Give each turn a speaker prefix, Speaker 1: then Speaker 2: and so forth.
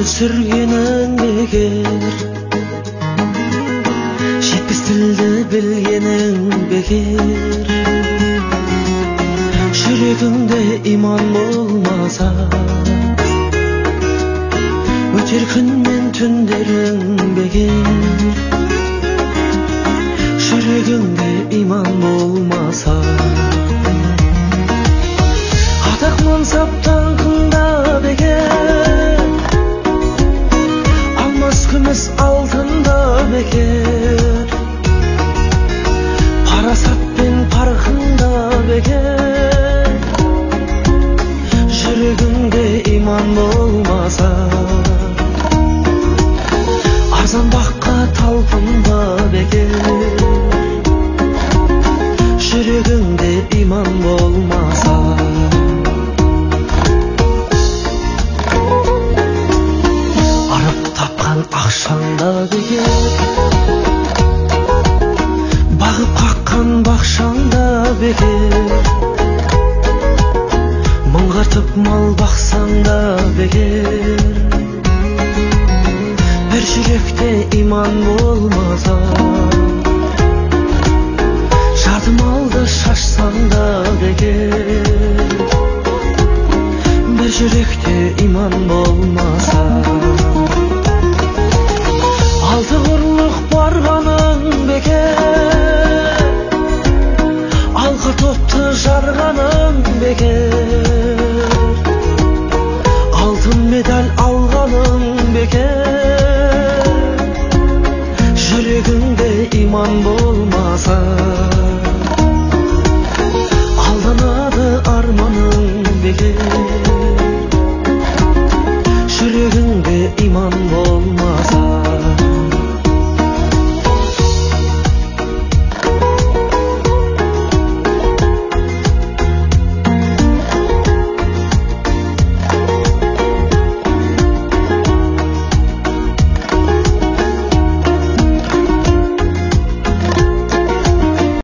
Speaker 1: sürgenen beger, жетпес тілді білгенің бекер. Жүрегіңде иман болмаса, өтер күн мен түндерің бекер. Жүрегіңде иман болмаса, атақ мансап даңқыңда бекер. Алмас күміс алтында бекер. Парасат пен парқында бекер. Жүрегіңде иман болмаса, арзан баққа талпынба бекер. Жүрегіңде иман болмаса, арып тапқан ақшаңда бекер. Бағып қаққан бақшаңда бекер. Мұңғартып мал бақсаңда бекер. Bir жүректе иман болмаса, жарты малды шашсаң да бекер. Bir жүректе иман болмаса, алты құрлық барғаның бекер. Алқа топты жарғаның бекер.